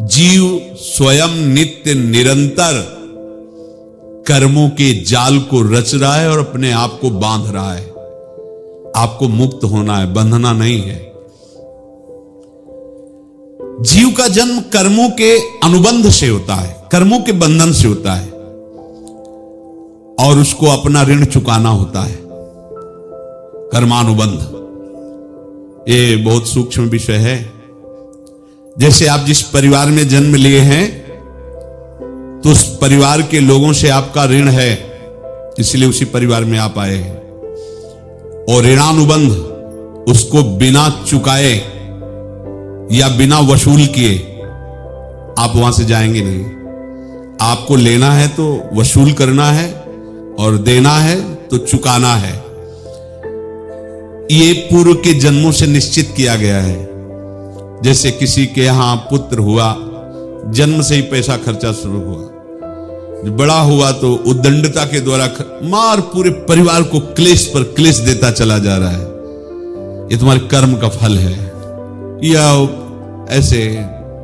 जीव स्वयं नित्य निरंतर कर्मों के जाल को रच रहा है और अपने आप को बांध रहा है। आपको मुक्त होना है, बंधना नहीं है। जीव का जन्म कर्मों के अनुबंध से होता है, कर्मों के बंधन से होता है, और उसको अपना ऋण चुकाना होता है। कर्मानुबंध ये बहुत सूक्ष्म विषय है। जैसे आप जिस परिवार में जन्म लिए हैं तो उस परिवार के लोगों से आपका ऋण है, इसलिए उसी परिवार में आप आए हैं। और ऋणानुबंध, उसको बिना चुकाए या बिना वसूल किए आप वहां से जाएंगे नहीं। आपको लेना है तो वसूल करना है और देना है तो चुकाना है। ये पूर्व के जन्मों से निश्चित किया गया है। जैसे किसी के यहां पुत्र हुआ, जन्म से ही पैसा खर्चा शुरू हुआ, जब बड़ा हुआ तो उद्दंडता के द्वारा मार पूरे परिवार को क्लेश पर क्लेश देता चला जा रहा है। ये तुम्हारे कर्म का फल है। या ऐसे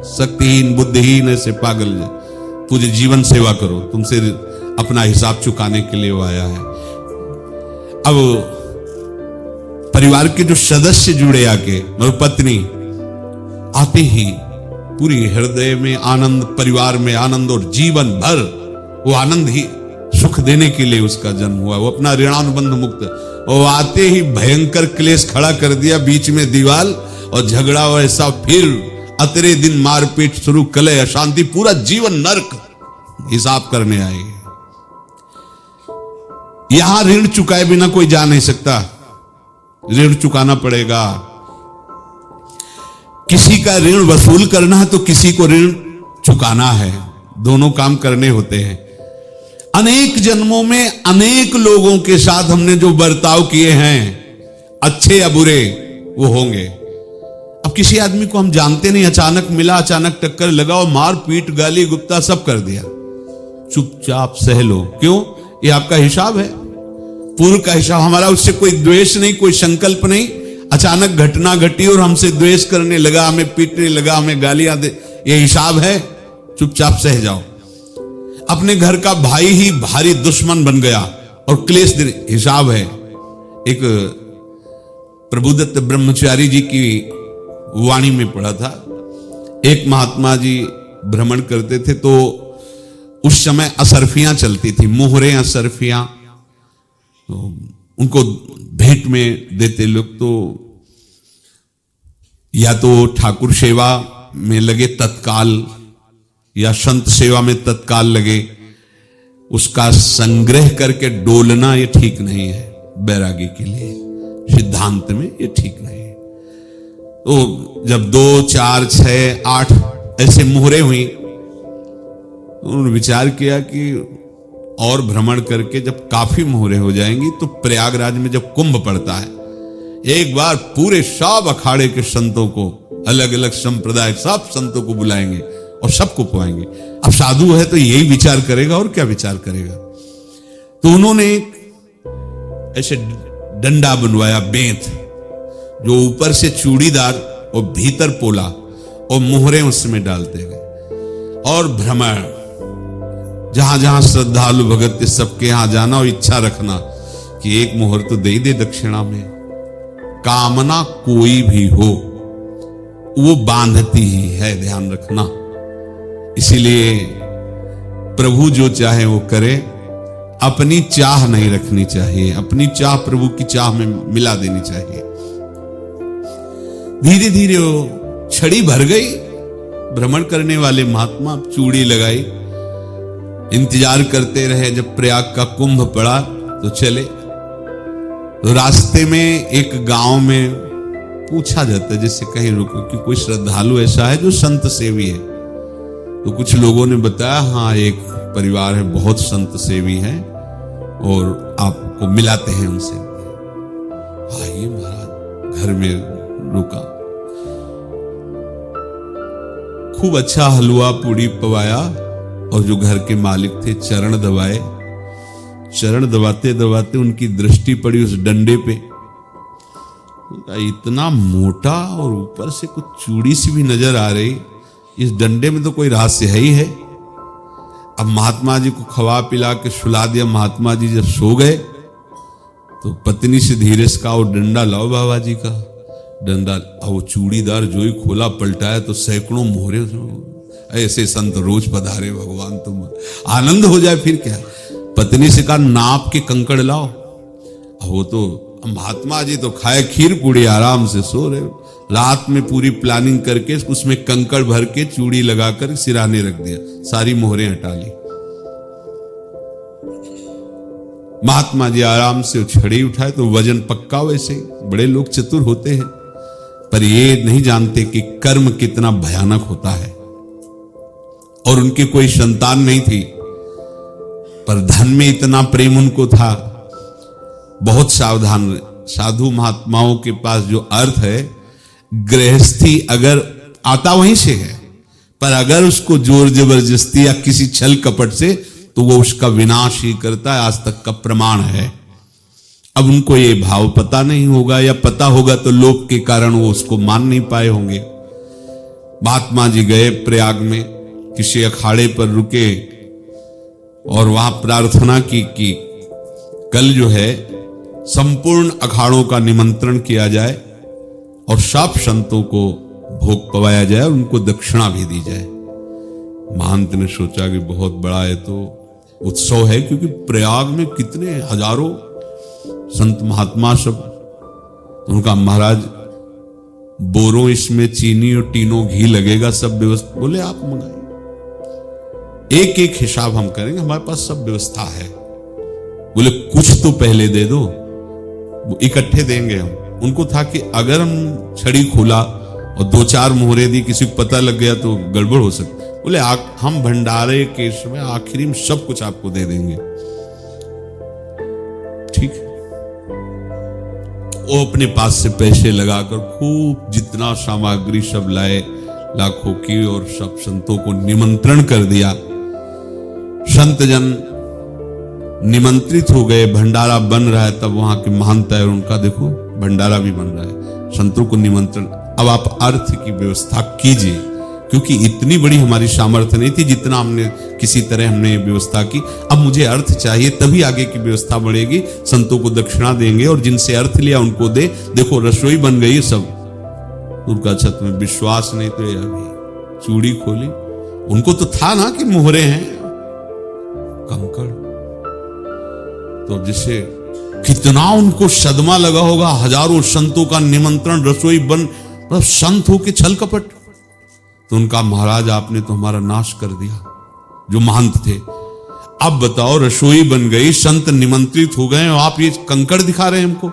शक्तिहीन बुद्धिहीन ऐसे पागल पूरे जीवन सेवा करो, तुमसे अपना हिसाब चुकाने के लिए वो आया है। अब परिवार के जो सदस्य जुड़े आके, मतलब पत्नी आते ही पूरी हृदय में आनंद, परिवार में आनंद, और जीवन भर वो आनंद ही सुख देने के लिए उसका जन्म हुआ। वो अपना ऋणानुबंध मुक्त, वो आते ही भयंकर क्लेश खड़ा कर दिया, बीच में दीवार और झगड़ा वैसा, फिर अतरे दिन मारपीट शुरू, कलह अशांति, पूरा जीवन नरक हिसाब करने आए। यहां ऋण चुकाए बिना कोई जा नहीं सकता, ऋण चुकाना पड़ेगा। किसी का ऋण वसूल करना है तो किसी को ऋण चुकाना है, दोनों काम करने होते हैं। अनेक जन्मों में अनेक लोगों के साथ हमने जो बर्ताव किए हैं, अच्छे या बुरे, वो होंगे। अब किसी आदमी को हम जानते नहीं, अचानक मिला, अचानक टक्कर लगा और मार पीट गाली गुप्ता सब कर दिया, चुपचाप सह लो। क्यों? ये आपका हिसाब है, पूर्व का हिसाब। हमारा उससे कोई द्वेष नहीं, कोई संकल्प नहीं। अचानक घटना घटी और हमसे द्वेष करने लगा, हमें पीटने लगा, हमें गालियां दे, ये हिसाब है, चुपचाप सह जाओ। अपने घर का भाई ही भारी दुश्मन बन गया और क्लेश दे, हिसाब है। एक प्रभुदत्त ब्रह्मचारी जी की वाणी में पढ़ा था, एक महात्मा जी भ्रमण करते थे तो उस समय असरफियां चलती थी, मोहरे असरफियां, तो उनको भेंट में देते लोग। तो या तो ठाकुर सेवा में लगे तत्काल, या संत सेवा में तत्काल लगे, उसका संग्रह करके डोलना ये ठीक नहीं है। बैरागी के लिए सिद्धांत में ये ठीक नहीं है। तो जब 2, 4, 6, 8 ऐसे मोहरे हुई, उन्होंने विचार किया कि और भ्रमण करके जब काफी मोहरे हो जाएंगी तो प्रयागराज में जब कुंभ पड़ता है, एक बार पूरे सब अखाड़े के संतों को, अलग अलग संप्रदाय सब संतों को बुलाएंगे और सबको पुआएंगे। अब साधु है तो यही विचार करेगा, और क्या विचार करेगा। तो उन्होंने ऐसे डंडा बनवाया, बेंत, जो ऊपर से चूड़ीदार और भीतर पोला, और मोहरे उसमें डालते गए। और भ्रमण, जहां जहां श्रद्धालु भगत सबके यहां जाना और इच्छा रखना कि एक मोहर तो दे दे दक्षिणा में। कामना कोई भी हो वो बांधती ही है, ध्यान रखना। इसीलिए प्रभु जो चाहे वो करे, अपनी चाह नहीं रखनी चाहिए, अपनी चाह प्रभु की चाह में मिला देनी चाहिए। धीरे धीरे वो छड़ी भर गई। भ्रमण करने वाले महात्मा चूड़ी लगाई, इंतजार करते रहे। जब प्रयाग का कुंभ पड़ा तो चले। तो रास्ते में एक गांव में पूछा जाता है, जैसे कहीं रुको कि कोई श्रद्धालु ऐसा है जो संत सेवी है। तो कुछ लोगों ने बताया, हाँ एक परिवार है, बहुत संत सेवी है और आपको मिलाते हैं उनसे। आइए महाराज, घर में रुका, खूब अच्छा हलवा पूड़ी पवाया, और जो घर के मालिक थे चरण दबाए। चरण दबाते दबाते उनकी दृष्टि पड़ी उस डंडे पे, इतना मोटा और ऊपर से कुछ चूड़ी सी भी नजर आ रही। इस डंडे में तो कोई रहस्य है ही है। अब महात्मा जी को खवा पिला के सुला दिया। महात्मा जी जब सो गए तो पत्नी से धीरे से कहा, वो डंडा लाओ बाबा जी का डंडा। अब वो चूड़ीदार जो ही खोला पलटाया तो सैकड़ों मोहरे। ऐसे संत रोज पधारे भगवान, तुम आनंद हो जाए फिर क्या। पत्नी से कहा, नाप के कंकड़ लाओ। वो तो महात्मा जी तो खाए खीर पूड़ी, आराम से सो रहे। रात में पूरी प्लानिंग करके उसमें कंकड़ भर के चूड़ी लगाकर सिराने रख दिया, सारी मोहरें हटा ली। महात्मा जी आराम से छड़ी उठाए तो वजन पक्का। वैसे बड़े लोग चतुर होते हैं, पर ये नहीं जानते कि कर्म कितना भयानक होता है। और उनकी कोई संतान नहीं थी, पर धन में इतना प्रेम उनको था। बहुत सावधान। साधु महात्माओं के पास जो अर्थ है, गृहस्थी अगर आता वहीं से है, पर अगर उसको जोर जबरदस्ती या किसी छल कपट से, तो वो उसका विनाश ही करता है। आज तक का प्रमाण है। अब उनको ये भाव पता नहीं होगा, या पता होगा तो लोभ के कारण वो उसको मान नहीं पाए होंगे। महात्मा जी गए प्रयाग में, किसी अखाड़े पर रुके और वहां प्रार्थना की कि कल जो है संपूर्ण अखाड़ों का निमंत्रण किया जाए और सब संतों को भोग पवाया जाए और उनको दक्षिणा भी दी जाए। महंत ने सोचा कि बहुत बड़ा है तो उत्सव है, क्योंकि प्रयाग में कितने हजारों संत महात्मा सब। तो उनका महाराज बोरों इसमें चीनी और टीनो घी लगेगा, सब व्यवस्था। बोले आप मंगाइए, एक एक हिसाब हम करेंगे, हमारे पास सब व्यवस्था है। बोले कुछ तो पहले दे दो, वो इकट्ठे देंगे हम। उनको था कि अगर हम छड़ी खोला और दो चार मोहरे दी, किसी को पता लग गया तो गड़बड़ हो सकती। बोले हम भंडारे के समय आखिरी में सब कुछ आपको दे देंगे। ठीक है। वो अपने पास से पैसे लगाकर खूब जितना सामग्री सब लाए, लाखों की, और सब संतों को निमंत्रण कर दिया। संत जन निमंत्रित हो गए, भंडारा बन रहा है। तब वहां के महंत है, उनका देखो भंडारा भी बन रहा है, संतों को निमंत्रण। अब आप अर्थ की व्यवस्था कीजिए, क्योंकि इतनी बड़ी हमारी सामर्थ्य नहीं थी जितना हमने किसी तरह हमने व्यवस्था की। अब मुझे अर्थ चाहिए, तभी आगे की व्यवस्था बढ़ेगी। संतों को दक्षिणा देंगे और जिनसे अर्थ लिया उनको दे। देखो रसोई बन गई सब। उनका छत में विश्वास नहीं तो अभी चूड़ी खोली। उनको तो था ना कि मोहरे हैं, कंकड़। तो जिसे कितना उनको सदमा लगा होगा। हजारों संतों का निमंत्रण, रसोई बन, मतलब संत हो के छल कपट। तो उनका महाराज आपने तो हमारा नाश कर दिया, जो महंत थे। अब बताओ रसोई बन गई, संत निमंत्रित हो गए और आप ये कंकड़ दिखा रहे हैं हमको।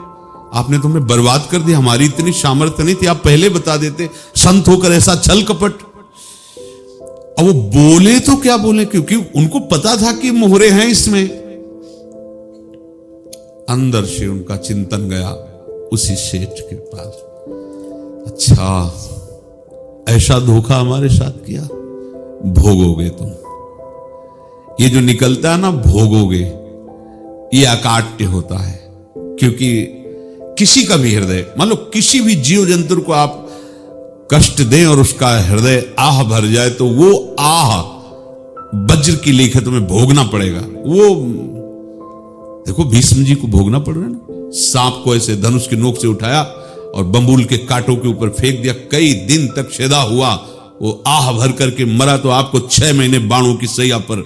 आपने तो हमें बर्बाद कर दिया, हमारी इतनी सामर्थ्य नहीं थी, आप पहले बता देते। संत होकर ऐसा छल कपट। अब वो बोले तो क्या बोले, क्योंकि उनको पता था कि मोहरे हैं इसमें। अंदर से उनका चिंतन गया उसी सेठ के पास, अच्छा ऐसा धोखा हमारे साथ किया, भोगोगे तुम। ये जो निकलता है ना भोगोगे, ये अकाट्य होता है। क्योंकि किसी का भी हृदय, मान लो किसी भी जीव जंतु को आप कष्ट दें और उसका हृदय आह भर जाए, तो वो आह वज्र की लेख है, तुम्हें भोगना पड़ेगा। वो देखो भीष्म जी को भोगना पड़ रहा है ना। सांप को ऐसे धनुष की नोक से उठाया और बंबूल के कांटों के ऊपर फेंक दिया, कई दिन तक शेदा हुआ, वो आह भर करके मरा। तो आपको 6 महीने बाणों की सैया पर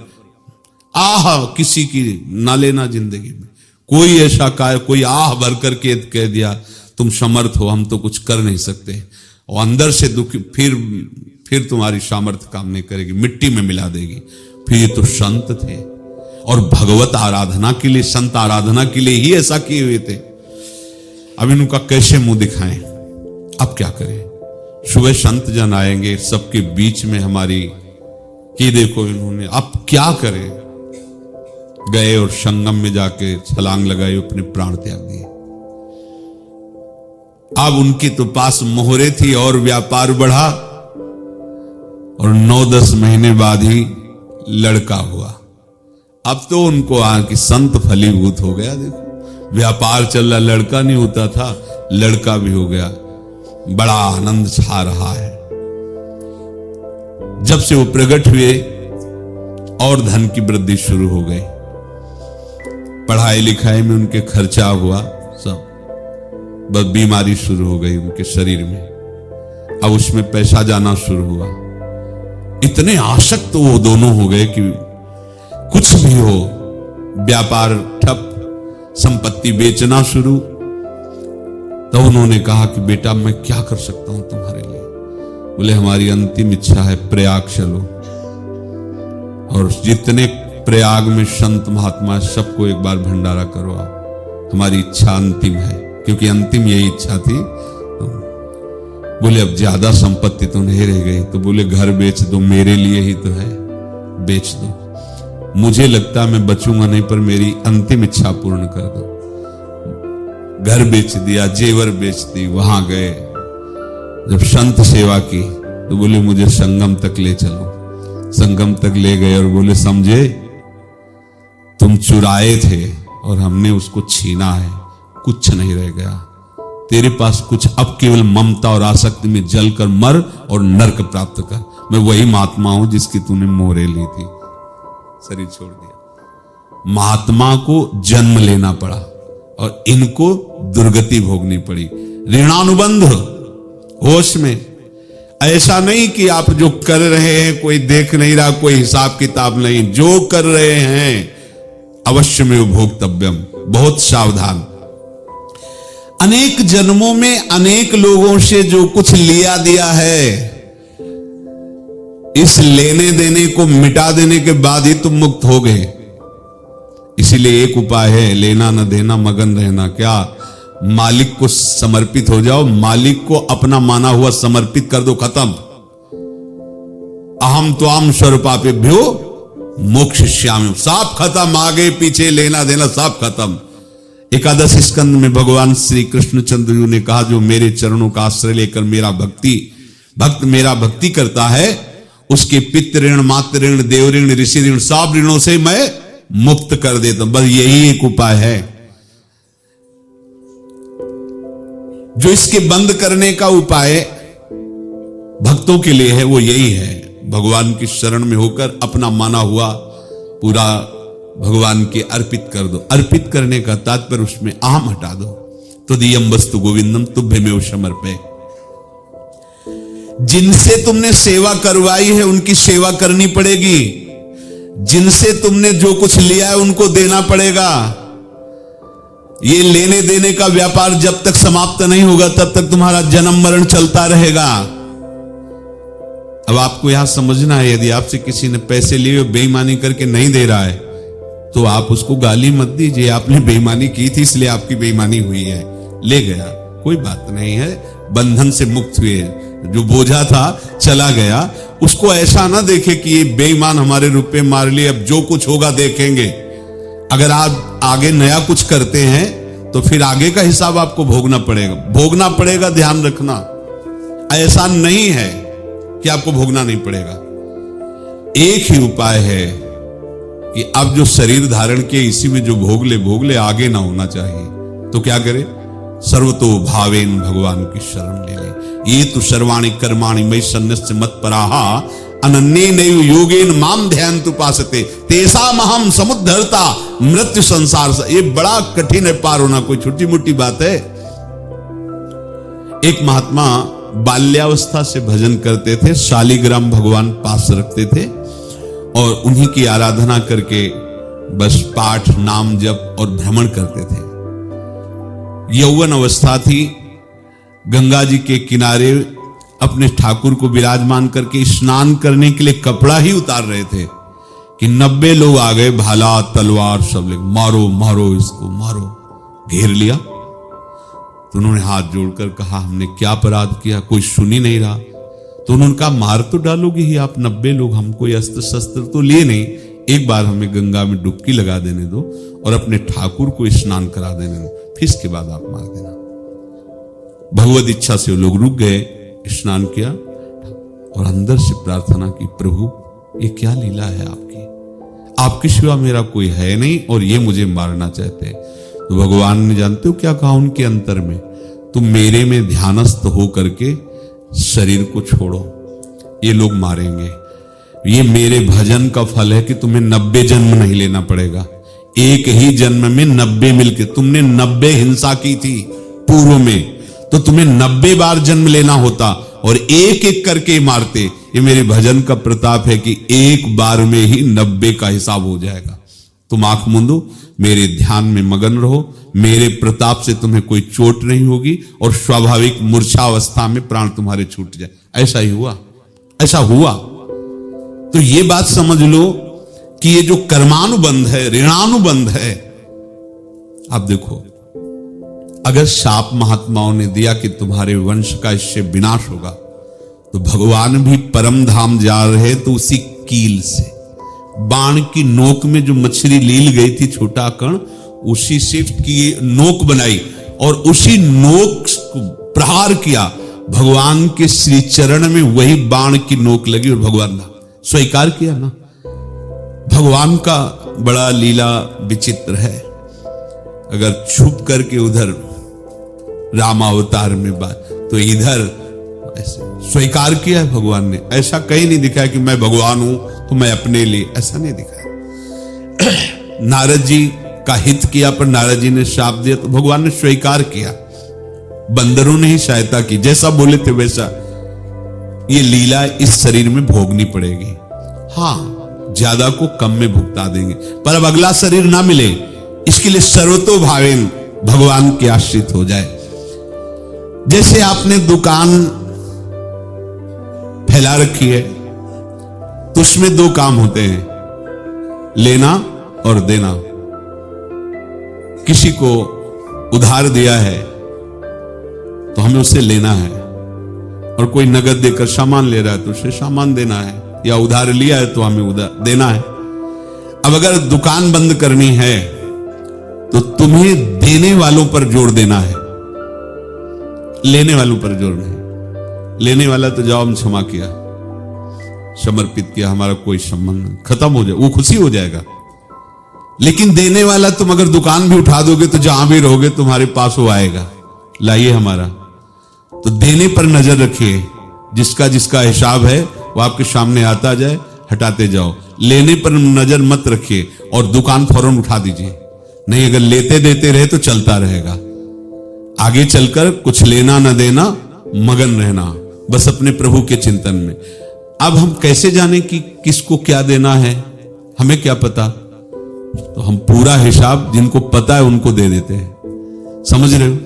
आह किसी की ना लेना जिंदगी में। कोई ऐसा कोई आह भर करके कह दिया तुम समर्थ हो, हम तो कुछ कर नहीं सकते, और अंदर से दुखी, फिर तुम्हारी सामर्थ्य काम नहीं करेगी, मिट्टी में मिला देगी। फिर ये तो संत थे और भगवत आराधना के लिए, संत आराधना के लिए ही ऐसा किए हुए थे। अब इनका कैसे मुंह दिखाएं, अब क्या करें। सुबह संत जन आएंगे, सबके बीच में हमारी कि देखो इन्होंने, अब क्या करें। गए और संगम में जाके छलांग लगाई, अपने प्राण त्याग दिए। अब उनके तो पास मोहरे थी और व्यापार बढ़ा, और 9-10 महीने बाद ही लड़का हुआ। अब तो उनको आके संत फलीभूत हो गया। देखो व्यापार चल रहा, लड़का नहीं होता था, लड़का भी हो गया। बड़ा आनंद छा रहा है। जब से वो प्रकट हुए और धन की वृद्धि शुरू हो गई, पढ़ाई लिखाई में उनके खर्चा हुआ सब, बस बीमारी शुरू हो गई उनके शरीर में, अब उसमें पैसा जाना शुरू हुआ। इतने आसक्त वो दोनों हो गए कि कुछ भी हो, व्यापार ठप, संपत्ति बेचना शुरू। तो उन्होंने कहा कि बेटा मैं क्या कर सकता हूं तुम्हारे लिए? बोले हमारी अंतिम इच्छा है प्रयाग चलो, और जितने प्रयाग में संत महात्मा सबको एक बार भंडारा करो, हमारी इच्छा अंतिम है, क्योंकि अंतिम यही इच्छा थी। बोले अब ज्यादा संपत्ति तो नहीं रह गई, तो बोले घर बेच दो, मेरे लिए ही तो है, बेच दो, मुझे लगता मैं बचूंगा नहीं, पर मेरी अंतिम इच्छा पूर्ण कर दो। घर बेच दिया, जेवर बेच दी, वहां गए, जब संत सेवा की तो बोले मुझे संगम तक ले चलो। संगम तक ले गए और बोले समझे तुम चुराए थे और हमने उसको छीना है, कुछ नहीं रह गया तेरे पास कुछ, अब केवल ममता और आसक्ति में जलकर मर और नरक प्राप्त कर। मैं वही महात्मा हूं जिसकी तूने मोहरे ली थी, शरीर छोड़ दिया। महात्मा को जन्म लेना पड़ा और इनको दुर्गति भोगनी पड़ी। ऋणानुबंध होश में, ऐसा नहीं कि आप जो कर रहे हैं कोई देख नहीं रहा, कोई हिसाब किताब नहीं, जो कर रहे हैं अवश्य में भोक्तव्यम, बहुत सावधान। अनेक जन्मों में अनेक लोगों से जो कुछ लिया दिया है, इस लेने देने को मिटा देने के बाद ही तुम मुक्त हो गए। इसीलिए एक उपाय है, लेना न देना मगन रहना। क्या? मालिक को समर्पित हो जाओ, मालिक को अपना माना हुआ समर्पित कर दो, खत्म। अहम त्वाम स्वरूपापेभ्यो मोक्षयिष्यामि, सब खत्म, आगे पीछे लेना देना सब खत्म। एकादश स्कंद में भगवान श्री कृष्णचंद्र जी ने कहा, जो मेरे चरणों का आश्रय लेकर भक्त मेरा भक्ति करता है, उसके पितृ ऋण, मातृ ऋण, देव ऋण, ऋषि ऋण, सब ऋणों से मैं मुक्त कर देता हूं। बस यही एक उपाय है जो इसके बंद करने का उपाय भक्तों के लिए है, वो यही है, भगवान की शरण में होकर अपना माना हुआ पूरा भगवान के अर्पित कर दो। अर्पित करने का तात्पर्य उसमें अहम हटा दो। त्वदीयं वस्तु गोविंदम तुभ्यमेव समर्पये। जिनसे तुमने सेवा करवाई है उनकी सेवा करनी पड़ेगी, जिनसे तुमने जो कुछ लिया है उनको देना पड़ेगा। ये लेने देने का व्यापार जब तक समाप्त नहीं होगा तब तक तुम्हारा जन्म मरण चलता रहेगा। अब आपको यहां समझना है, यदि आपसे किसी ने पैसे लिए बेईमानी करके नहीं दे रहा है तो आप उसको गाली मत दीजिए, आपने बेईमानी की थी इसलिए आपकी बेईमानी हुई है, ले गया, कोई बात नहीं है, बंधन से मुक्त हुए, जो बोझा था चला गया। उसको ऐसा ना देखे कि ये बेईमान हमारे रुपए मार लिए, अब जो कुछ होगा देखेंगे। अगर आप आगे नया कुछ करते हैं तो फिर आगे का हिसाब आपको भोगना पड़ेगा, ध्यान रखना। ऐसा नहीं है कि आपको भोगना नहीं पड़ेगा। एक ही उपाय है कि अब जो शरीर धारण किए इसी में जो भोग ले, आगे ना होना चाहिए। तो क्या करे? सर्वतो भावेन भगवान की शरण ले ले। ये तो सर्वाणि कर्माणि मयि सन्न्यस्य मत्पराः अनन्येनैव योगेन माम ध्यायन्तु उपासते तेषाम् अहं समुद्धर्ता मृत्यु संसार से। ये बड़ा कठिन है पार होना, कोई छोटी मोटी बात है। एक महात्मा बाल्यावस्था से भजन करते थे, शालिग्राम भगवान पास रखते थे और उन्हीं की आराधना करके बस पाठ, नाम, जप और भ्रमण करते थे। यौवन अवस्था थी, गंगा जी के किनारे अपने ठाकुर को विराजमान करके स्नान करने के लिए कपड़ा ही उतार रहे थे कि 90 लोग आ गए, भाला तलवार सब लेकर, मारो मारो इसको मारो, घेर लिया। तो उन्होंने हाथ जोड़कर कहा, हमने क्या अपराध किया? कोई सुन ही नहीं रहा। तो उन्होंने कहा, मार तो डालोगे ही आप 90 लोग, हम कोई अस्त्र शस्त्र तो लिए नहीं, एक बार हमें गंगा में डुबकी लगा देने दो और अपने ठाकुर को स्नान करा देने दो, फिर इसके बाद आप मार देना। भगवत इच्छा से वो लोग रुक गए, स्नान किया और अंदर से प्रार्थना की, प्रभु ये क्या लीला है आपके सिवा मेरा कोई है नहीं और ये मुझे मारना चाहते हैं। तो भगवान ने, जानते हो क्या कहा उनके अंतर में? तुम मेरे में ध्यानस्थ हो करके शरीर को छोड़ो, ये लोग मारेंगे। ये मेरे भजन का फल है कि तुम्हें 90 जन्म नहीं लेना पड़ेगा। एक ही जन्म में 90 मिलके, तुमने 90 हिंसा की थी पूर्व में, तो तुम्हें 90 बार जन्म लेना होता और एक एक करके मारते। ये मेरे भजन का प्रताप है कि एक बार में ही 90 का हिसाब हो जाएगा। तुम आंख मूंदो, मेरे ध्यान में मगन रहो, मेरे प्रताप से तुम्हें कोई चोट नहीं होगी और स्वाभाविक मूर्छावस्था में प्राण तुम्हारे छूट जाए। ऐसा ही हुआ, ऐसा हुआ। तो ये बात समझ लो कि ये जो कर्मानुबंध है, ऋणानुबंध है। आप देखो, अगर शाप महात्माओं ने दिया कि तुम्हारे वंश का इससे विनाश होगा, तो भगवान भी परम धाम जा रहे तो उसी कील से, बाण की नोक में जो मछली लील गई थी, छोटा कण, उसी से की नोक बनाई और उसी नोक को प्रहार किया। भगवान के श्री चरण में वही बाण की नोक लगी और भगवान ने स्वीकार किया ना। भगवान का बड़ा लीला विचित्र है। अगर छुप करके उधर रामावतार में बात, तो इधर ऐसे स्वीकार किया है भगवान ने। ऐसा कहीं नहीं दिखाया कि मैं भगवान हूं तो मैं अपने लिए, ऐसा नहीं दिखाया। नारद जी का हित किया पर नारद जी ने श्राप दिया तो भगवान ने स्वीकार किया। बंदरों ने ही सहायता की, जैसा बोले थे वैसा। ये लीला इस शरीर में भोगनी पड़ेगी। हाँ, ज्यादा को कम में भुगता देंगे, पर अब अगला शरीर ना मिले इसके लिए सर्वतो भावेन भगवान के आश्रित हो जाए। जैसे आपने दुकान फैला रखी है तो उसमें दो काम होते हैं, लेना और देना। किसी को उधार दिया है तो हमें उसे लेना है, और कोई नगद देकर सामान ले रहा है तो उसे सामान देना है, या उधार लिया है तो हमें उधार देना है। अब अगर दुकान बंद करनी है तो तुम्हें देने वालों पर जोर देना है, लेने वालों पर जोर नहीं। लेने वाला तो जवाब क्षमा किया, समर्पित किया, हमारा कोई संबंध नहीं, खत्म हो जाए, वो खुशी हो जाएगा। लेकिन देने वाला तुम अगर दुकान भी उठा दोगे तो जहां भी रहोगे तुम्हारे पास वो आएगा, लाइए हमारा। तो देने पर नजर रखिए, जिसका जिसका हिसाब है वो आपके सामने आता जाए, हटाते जाओ। लेने पर नजर मत रखिए और दुकान फौरन उठा दीजिए, नहीं अगर लेते देते रहे तो चलता रहेगा। आगे चलकर कुछ लेना न देना, मगन रहना बस अपने प्रभु के चिंतन में। अब हम कैसे जाने कि किसको क्या देना है, हमें क्या पता? तो हम पूरा हिसाब जिनको पता है उनको दे देते हैं। समझ रहे हो?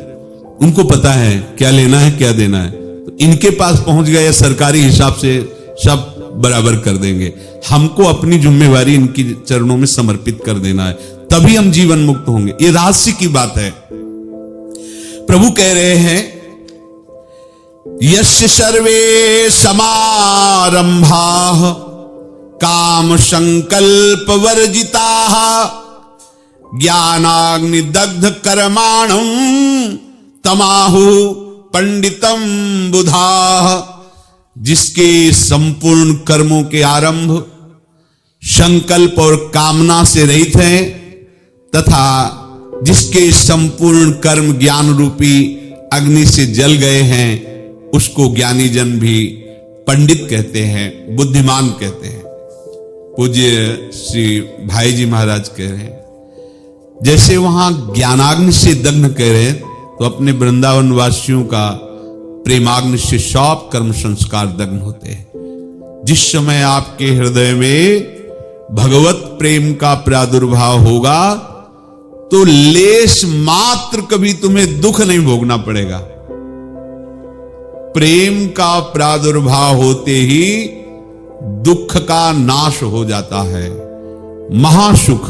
उनको पता है क्या लेना है क्या देना है, तो इनके पास पहुंच गए या सरकारी हिसाब से सब बराबर कर देंगे। हमको अपनी जिम्मेवारी इनकी चरणों में समर्पित कर देना है, तभी हम जीवन मुक्त होंगे। ये रहस्य की बात है। प्रभु कह रहे हैं, यस्य सर्वे समारंभाः काम संकल्प वर्जिताः ज्ञानाग्नि दग्ध कर्माणं तमाहु पंडितम बुधाः। जिसके संपूर्ण कर्मों के आरंभ संकल्प और कामना से रहित हैं, तथा जिसके संपूर्ण कर्म ज्ञान रूपी अग्नि से जल गए हैं, उसको ज्ञानी जन भी पंडित कहते हैं, बुद्धिमान कहते हैं। पूज्य श्री भाई जी महाराज कह रहे हैं, जैसे वहां ज्ञानाग्नि से दग्न कह रहे हैं, तो अपने वृंदावन वासियों का प्रेमाग्नि से सब कर्म संस्कार दग्न होते हैं। जिस समय आपके हृदय में भगवत प्रेम का प्रादुर्भाव होगा तो लेश मात्र कभी तुम्हें दुख नहीं भोगना पड़ेगा। प्रेम का प्रादुर्भाव होते ही दुख का नाश हो जाता है, महासुख।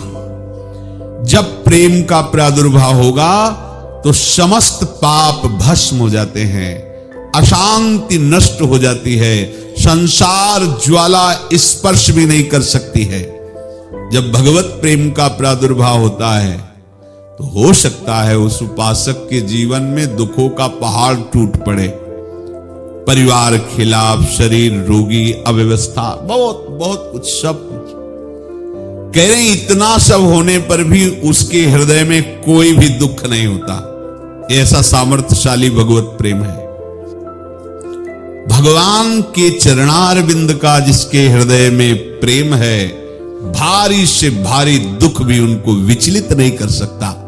जब प्रेम का प्रादुर्भाव होगा तो समस्त पाप भस्म हो जाते हैं, अशांति नष्ट हो जाती है, संसार ज्वाला स्पर्श भी नहीं कर सकती है। जब भगवत प्रेम का प्रादुर्भाव होता है तो हो सकता है उस उपासक के जीवन में दुखों का पहाड़ टूट पड़े, परिवार खिलाफ, शरीर रोगी, अव्यवस्था, बहुत बहुत कुछ, सब कुछ। कह रहे हैं इतना सब होने पर भी उसके हृदय में कोई भी दुख नहीं होता। ऐसा सामर्थ्यशाली भगवत प्रेम है। भगवान के चरणारविंद का जिसके हृदय में प्रेम है, भारी से भारी दुख भी उनको विचलित नहीं कर सकता।